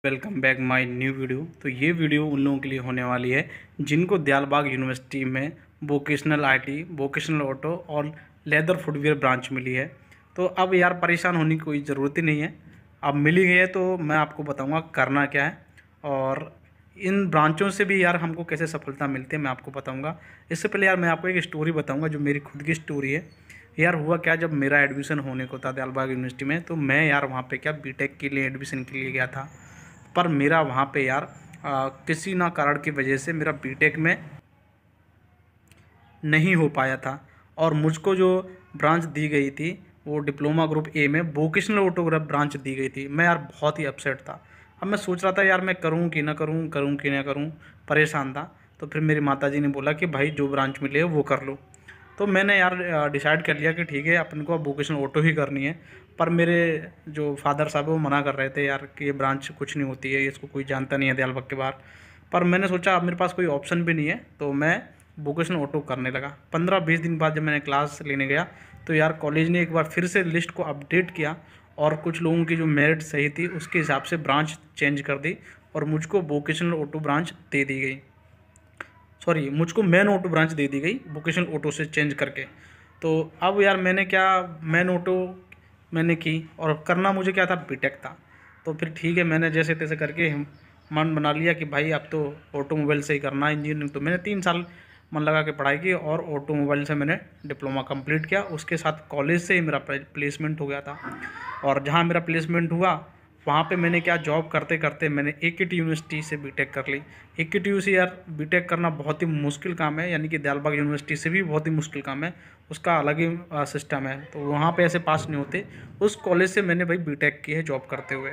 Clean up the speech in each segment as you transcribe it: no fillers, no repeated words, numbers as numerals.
Welcome back my new video. तो ये video उन लोगों के लिए होने वाली है जिनको दियालबाग यूनिवर्सिटी में वोकेशनल आईटी, वोकेशनल ऑटो और लेदर फुटवेयर ब्रांच मिली है। तो अब यार परेशान होने की कोई ज़रूरत ही नहीं है। अब मिली गई है तो मैं आपको बताऊंगा करना क्या है और इन ब्रांचों से भी यार हमको कैसे सफलता मिलती है मैं आपको बताऊँगा। इससे पहले यार मैं आपको एक स्टोरी बताऊँगा जो मेरी खुद की स्टोरी है। यार हुआ क्या, जब मेरा एडमिशन होने को था दियालबाग यूनिवर्सिटी में, तो मैं यार वहाँ पे क्या बीटेक के लिए एडमिशन के लिए गया था। पर मेरा वहाँ पे यार किसी ना कारण की वजह से मेरा बीटेक में नहीं हो पाया था और मुझको जो ब्रांच दी गई थी वो डिप्लोमा ग्रुप ए में वोकेशनल ऑटोग्राफ ब्रांच दी गई थी। मैं यार बहुत ही अपसेट था। अब मैं सोच रहा था यार मैं करूँ कि ना करूँ, करूँ कि ना करूँ, परेशान था। तो फिर मेरी माताजी ने बोला कि भाई जो ब्रांच मिले वो कर लो। तो मैंने यार डिसाइड कर लिया कि ठीक है अपन को अब वोकेशनल ऑटो ही करनी है। पर मेरे जो फादर साहब है वो मना कर रहे थे यार कि ये ब्रांच कुछ नहीं होती है, इसको कोई जानता नहीं है दियालबाग के बाहर। पर मैंने सोचा अब मेरे पास कोई ऑप्शन भी नहीं है तो मैं वोकेशनल ऑटो करने लगा। 15-20 दिन बाद जब मैंने क्लास लेने गया तो यार कॉलेज ने एक बार फिर से लिस्ट को अपडेट किया और कुछ लोगों की जो मेरिट सही थी उसके हिसाब से ब्रांच चेंज कर दी और मुझको वोकेशनल ऑटो ब्रांच दे दी गई। सॉरी, मुझको मेन ऑटो ब्रांच दे दी गई वोकेशनल ऑटो से चेंज करके। तो अब यार मैंने क्या, मेन ऑटो मैंने की और करना मुझे क्या था, बीटेक था। तो फिर ठीक है, मैंने जैसे तैसे करके मन बना लिया कि भाई अब तो ऑटोमोबाइल से ही करना है इंजीनियरिंग। तो मैंने 3 साल मन लगा के पढ़ाई की और ऑटोमोबाइल से मैंने डिप्लोमा कंप्लीट किया। उसके साथ कॉलेज से ही मेरा प्लेसमेंट हो गया था और जहाँ मेरा प्लेसमेंट हुआ वहाँ पे मैंने क्या, जॉब करते करते मैंने एकेटी यूनिवर्सिटी से बीटेक कर ली। एकेटी यू से यार बीटेक करना बहुत ही मुश्किल काम है, यानी कि दियालबाग यूनिवर्सिटी से भी बहुत ही मुश्किल काम है। उसका अलग ही सिस्टम है, तो वहाँ पे ऐसे पास नहीं होते। उस कॉलेज से मैंने भाई बीटेक की है जॉब करते हुए।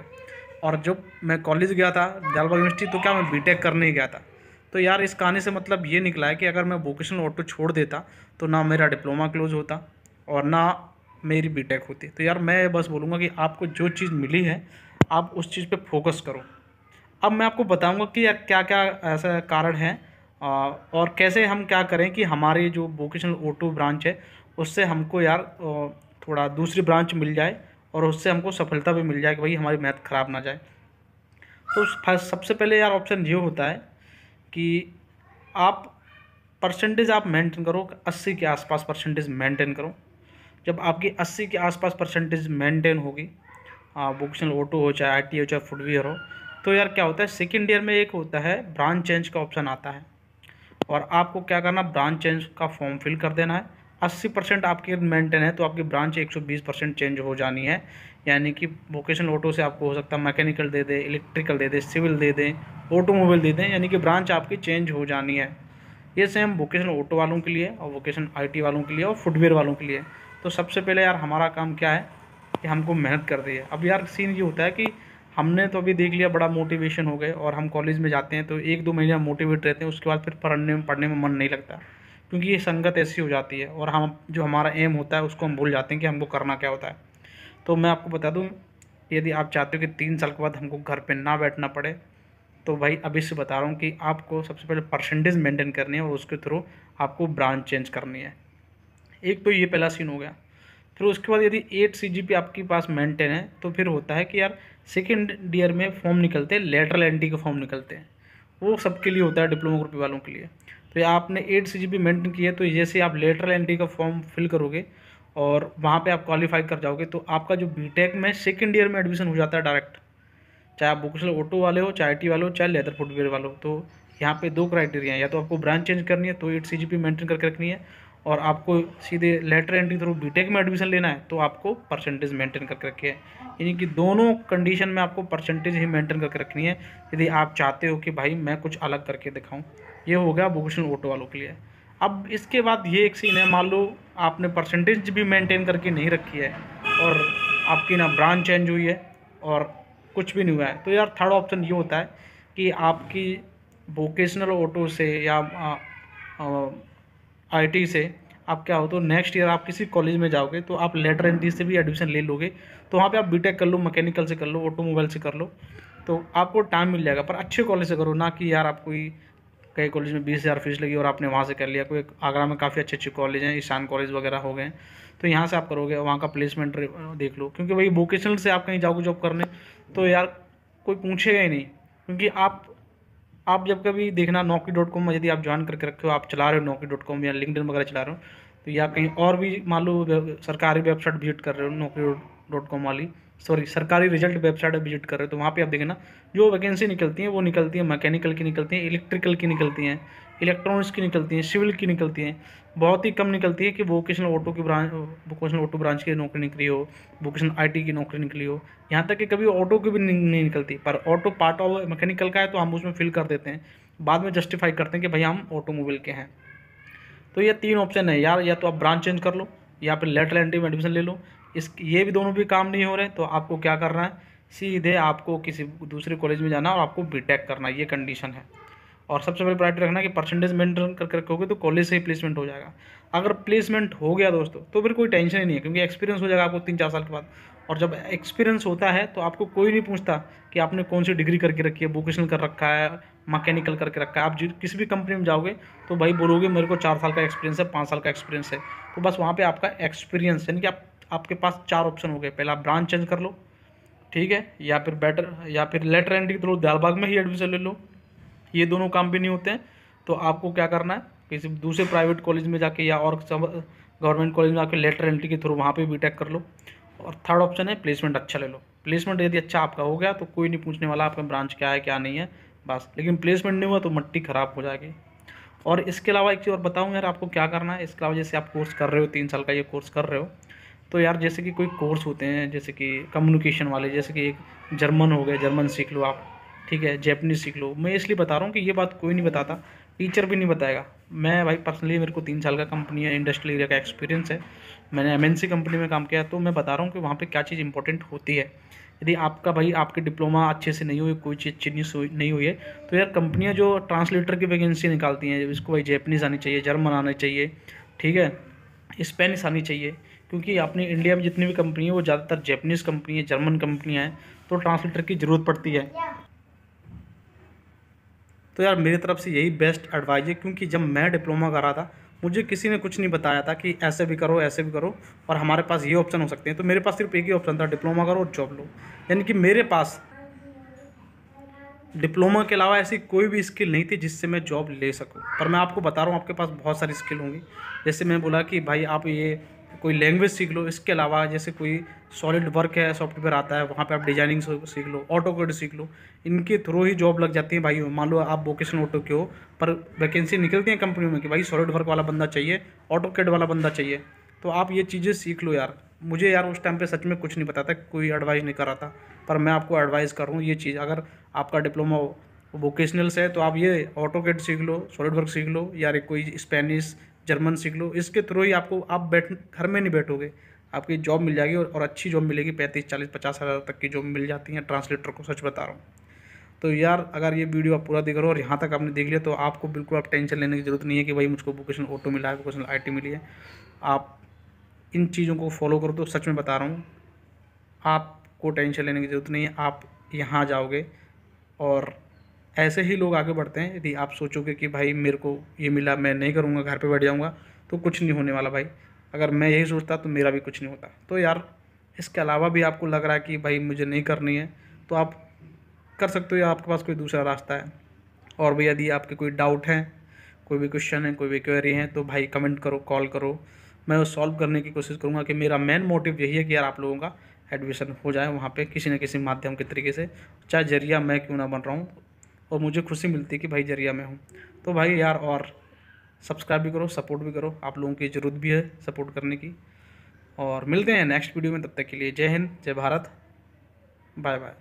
और जब मैं कॉलेज गया था दियालबाग यूनिवर्सिटी तो क्या मैं बीटेक करने ही गया था। तो यार इस कहानी से मतलब ये निकला है कि अगर मैं वोकेशनल ऑटो छोड़ देता तो ना मेरा डिप्लोमा क्लोज होता और ना मेरी बीटेक होती। तो यार मैं बस बोलूँगा कि आपको जो चीज़ मिली है आप उस चीज़ पे फोकस करो। अब मैं आपको बताऊंगा कि यार क्या क्या ऐसा कारण है और कैसे हम क्या करें कि हमारी जो वोकेशनल ऑटो ब्रांच है उससे हमको यार थोड़ा दूसरी ब्रांच मिल जाए और उससे हमको सफलता भी मिल जाए कि भाई हमारी मैथ ख़राब ना जाए। तो सबसे पहले यार ऑप्शन ये होता है कि आप परसेंटेज आप मेंटेन करो, 80 के आसपास परसेंटेज मेंटेन करो। जब आपकी 80 के आसपास परसेंटेज मेंटेन होगी, वोकेशनल ऑटो हो चाहे आईटी हो चाहे फुटवियर हो, तो यार क्या होता है सेकेंड ईयर में एक होता है ब्रांच चेंज का ऑप्शन आता है और आपको क्या करना, ब्रांच चेंज का फॉर्म फिल कर देना है। 80% आपकी मेंटेन है तो आपकी ब्रांच 120% चेंज हो जानी है। यानी कि वोकेशनल ऑटो से आपको हो सकता है मैकेनिकल दे दे, इलेक्ट्रिकल दे दे, सिविल दे दें, ऑटोमोबाइल दे दें, यानी कि ब्रांच आपकी चेंज हो जानी है। ये सेम वोकेशनल ऑटो वालों के लिए और वोकेशनल आईटी वालों के लिए और फुटवेयर वालों के लिए। तो सबसे पहले यार हमारा काम क्या है कि हमको मेहनत कर दी है। अब यार सीन ये होता है कि हमने तो अभी देख लिया, बड़ा मोटिवेशन हो गए और हम कॉलेज में जाते हैं तो 1-2 महीने मोटिवेट रहते हैं, उसके बाद फिर पढ़ने में मन नहीं लगता क्योंकि ये संगत ऐसी हो जाती है और हम जो हमारा एम होता है उसको हम भूल जाते हैं कि हमको करना क्या होता है। तो मैं आपको बता दूं, यदि आप चाहते हो कि 3 साल के बाद हमको घर पे ना बैठना पड़े तो भाई अभी से बता रहा हूँ कि आपको सबसे पहले परसेंटेज मेंटेन करनी है और उसके थ्रू आपको ब्रांच चेंज करनी है। एक तो ये पहला सीन हो गया। फिर उसके बाद यदि 8 CGP आपके पास मेंटेन है तो फिर होता है कि यार सेकेंड ईयर में फॉर्म निकलते हैं, लेटरल एंट्री के फॉर्म निकलते हैं। वो सबके लिए होता है, डिप्लोमा ग्रुप वालों के लिए। तो ये आपने 8 CGP मेंटेन किया है तो जैसे आप लेटरल एंट्री का फॉर्म फिल करोगे और वहाँ पे आप क्वालिफाई कर जाओगे तो आपका जो बीटेक में सेकेंड ईयर में एडमिशन हो जाता है डायरेक्ट। चाहे आप वोकेशनल ऑटो वाले हो, चाहे आईटी वाले हो, चाहे लेदर फुटवेयर वाले हो। तो यहाँ पे 2 क्राइटेरिया हैं, या तो आपको ब्रांच चेंज करनी है तो 8 CGP मेंटेन करके रखनी है, और आपको सीधे लेटर एंट्री थ्रू बीटेक में एडमिशन लेना है तो आपको परसेंटेज मेंटेन करके रखी है। यानी कि दोनों कंडीशन में आपको परसेंटेज ही मेंटेन करके रखनी है यदि आप चाहते हो कि भाई मैं कुछ अलग करके दिखाऊँ। ये हो गया वोकेशनल ऑटो वालों के लिए। अब इसके बाद ये एक सीन है, मान लो आपने परसेंटेज भी मेंटेन करके नहीं रखी है और आपकी ना ब्रांच चेंज हुई है और कुछ भी नहीं हुआ है, तो यार थर्ड ऑप्शन ये होता है कि आपकी वोकेशनल ऑटो से या आईटी से आप क्या हो तो नेक्स्ट ईयर आप किसी कॉलेज में जाओगे तो आप लेटर एंट्री से भी एडमिशन ले लोगे। तो वहाँ पे आप बीटेक कर लो, मैकेनिकल से कर लो, ऑटोमोबाइल से कर लो, तो आपको टाइम मिल जाएगा। पर अच्छे कॉलेज से करो, ना कि यार आप कोई कई कॉलेज में 20,000 फीस लगी और आपने वहाँ से कर लिया। कोई आगरा में काफ़ी अच्छे अच्छे कॉलेज हैं, ईशान कॉलेज वगैरह हो गए, तो यहाँ से आप करोगे, वहाँ का प्लेसमेंट देख लो। क्योंकि भाई वोकेशनल से आप कहीं जाओगे जॉब करने तो यार कोई पूछेगा ही नहीं, क्योंकि आप जब कभी देखना naukri.com में यदि आप ज्वाइन करके रखे हो, आप चला रहे हो naukri.com या लिंक्डइन वगैरह चला रहे हो, तो या कहीं और भी मान लो सरकारी वेबसाइट विजिट कर रहे हो naukri.com वाली, सॉरी सरकारी रिजल्ट वेबसाइट विजिट कर रहे हो, तो वहाँ पे आप देखना जो वैकेंसी निकलती है वो निकलती है मैकेनिकल की निकलती हैं, इलेक्ट्रिकल की निकलती हैं, इलेक्ट्रॉनिक्स की निकलती हैं, सिविल की निकलती हैं। बहुत ही कम निकलती है कि वोकेशनल ऑटो ब्रांच की नौकरी निकली हो, वोकेशनल आईटी की नौकरी निकली हो। यहाँ तक कि कभी ऑटो की भी नहीं निकलती, पर ऑटो पार्ट ऑफ मैकेनिकल का है तो हम उसमें फिल कर देते हैं, बाद में जस्टिफाई करते हैं कि भाई हम ऑटोमोबाइल के हैं। तो ये 3 ऑप्शन है यार, या तो आप ब्रांच चेंज कर लो या फिर लेटरल एंट्री में एडमिशन ले लो। ये भी दोनों भी काम नहीं हो रहे, तो आपको क्या करना है, सीधे आपको किसी दूसरे कॉलेज में जाना और आपको बीटेक करना, ये कंडीशन है। और सबसे बड़ी प्रायोरिटी रखना कि परसेंटेज मेंटेन करके रखोगे तो कॉलेज से ही प्लेसमेंट हो जाएगा। अगर प्लेसमेंट हो गया दोस्तों तो फिर कोई टेंशन ही नहीं है, क्योंकि एक्सपीरियंस हो जाएगा आपको 3-4 साल के बाद। और जब एक्सपीरियंस होता है तो आपको कोई नहीं पूछता कि आपने कौन सी डिग्री करके रखी है, वोकेशनल कर रखा है, मैकेनिकल करके रखा है। आप किसी भी कंपनी में जाओगे तो भाई बोलोगे मेरे को 4 साल का एक्सपीरियंस है, 5 साल का एक्सपीरियंस है, तो बस वहाँ पर आपका एक्सपीरियंस, यानी कि आपके पास 4 ऑप्शन हो गए। पहला ब्रांच चेंज कर लो, ठीक है, या फिर लेटर एंट्री के थ्रू दालबाग में ही एडमिशन ले लो। ये दोनों काम भी नहीं होते हैं, तो आपको क्या करना है, किसी दूसरे प्राइवेट कॉलेज में जाके या और गवर्नमेंट कॉलेज में जाके लेटर एंट्री के थ्रू वहाँ पे बीटेक कर लो। और थर्ड ऑप्शन है प्लेसमेंट अच्छा ले लो। प्लेसमेंट यदि अच्छा आपका हो गया तो कोई नहीं पूछने वाला आपका ब्रांच क्या है क्या नहीं है, बस। लेकिन प्लेसमेंट नहीं हुआ तो मट्टी ख़राब हो जाएगी। और इसके अलावा एक चीज़ और बताऊँ यार आपको क्या करना है। इसके अलावा जैसे आप कोर्स कर रहे हो, 3 साल का ये कोर्स कर रहे हो, तो यार जैसे कि कोई कोर्स होते हैं जैसे कि कम्युनिकेशन वाले, जैसे कि एक जर्मन हो गया, जर्मन सीख लो आप, ठीक है, जैपनीज़ सीख लो। मैं इसलिए बता रहा हूँ कि ये बात कोई नहीं बताता, टीचर भी नहीं बताएगा। मैं भाई पर्सनली मेरे को 3 साल का कंपनी है इंडस्ट्रियल एरिया का एक्सपीरियंस है, मैंने एमएनसी कंपनी में काम किया, तो मैं बता रहा हूँ कि वहाँ पे क्या चीज़ इंपॉर्टेंट होती है। यदि आपका भाई आपकी डिप्लोमा अच्छे से नहीं हुई, कोई चीज़ अच्छी नहीं हुई है, तो यार कंपनियाँ जो ट्रांसलेटर की वैकेंसी निकालती हैं, इसको भाई जैपनीज़ आनी चाहिए, जर्मन आना चाहिए, ठीक है, स्पेनिश आनी चाहिए, क्योंकि अपनी इंडिया में जितनी भी कंपनी है वो ज़्यादातर जैपनीज़ कंपनी है, जर्मन कंपनियाँ हैं, तो ट्रांसलेटर की ज़रूरत पड़ती है। तो यार मेरी तरफ से यही बेस्ट एडवाइस है, क्योंकि जब मैं डिप्लोमा कर रहा था मुझे किसी ने कुछ नहीं बताया था कि ऐसे भी करो ऐसे भी करो और हमारे पास ये ऑप्शन हो सकते हैं। तो मेरे पास सिर्फ एक ही ऑप्शन था, डिप्लोमा करो और जॉब लो। यानी कि मेरे पास डिप्लोमा के अलावा ऐसी कोई भी स्किल नहीं थी जिससे मैं जॉब ले सकूं। पर मैं आपको बता रहा हूँ आपके पास बहुत सारी स्किल होंगी। जैसे मैं बोला कि भाई आप ये कोई लैंग्वेज सीख लो, इसके अलावा जैसे कोई सॉलिड वर्क है, सॉफ्टवेयर आता है, वहाँ पे आप डिजाइनिंग सीख लो, ऑटोकैड सीख लो। इनके थ्रू ही जॉब लग जाती है भाई। मान लो आप वोकेशनल ऑटो के हो, पर वैकेंसी निकलती है कंपनी में कि भाई सॉलिड वर्क वाला बंदा चाहिए, ऑटोकैड वाला बंदा चाहिए, तो आप ये चीज़ें सीख लो यार। मुझे यार उस टाइम पे सच में कुछ नहीं पता था, कोई एडवाइस नहीं कर रहा था, पर मैं आपको एडवाइस कर रहा हूँ ये चीज़। अगर आपका डिप्लोमा वोकेशनल से है तो आप ये ऑटोकैड सीख लो, सॉलिड वर्क सीख लो, या कोई स्पेनिश जर्मन सीख लो। इसके थ्रू ही आपको आप घर में नहीं बैठोगे, आपकी जॉब मिल जाएगी, और अच्छी जॉब मिलेगी। 35-40-50 हज़ार तक की जॉब मिल जाती है ट्रांसलेटर को, सच बता रहा हूँ। तो यार अगर ये वीडियो आप पूरा देख रहे हो और यहाँ तक आपने देख लिया तो आपको बिल्कुल आप टेंशन लेने की ज़रूरत नहीं है कि भाई मुझको वोकेशनल ऑटो मिला है, वोकेशनल आईटी मिली है। आप इन चीज़ों को फॉलो करो तो सच में बता रहा हूँ आपको टेंशन लेने की ज़रूरत नहीं है। आप यहाँ जाओगे, और ऐसे ही लोग आगे बढ़ते हैं। यदि आप सोचोगे कि भाई मेरे को ये मिला मैं नहीं करूँगा, घर पे बैठ जाऊँगा, तो कुछ नहीं होने वाला भाई। अगर मैं यही सोचता तो मेरा भी कुछ नहीं होता। तो यार इसके अलावा भी आपको लग रहा है कि भाई मुझे नहीं करनी है, तो आप कर सकते हो, या आपके पास कोई दूसरा रास्ता है। और भी यदि आपके कोई डाउट हैं, कोई भी क्वेश्चन है, कोई भी क्वेरी है, तो भाई कमेंट करो, कॉल करो, मैं वो सॉल्व करने की कोशिश करूँगा। कि मेरा मेन मोटिव यही है कि यार आप लोगों का एडमिशन हो जाए वहाँ पे किसी न किसी माध्यम के तरीके से, चाहे जरिया मैं क्यों ना बन रहा हूँ, और मुझे खुशी मिलती है कि भाई जरिया मैं हूँ। तो भाई यार और सब्सक्राइब भी करो, सपोर्ट भी करो, आप लोगों की ज़रूरत भी है सपोर्ट करने की। और मिलते हैं नेक्स्ट वीडियो में, तब तक के लिए जय हिंद, जय भारत, बाय बाय।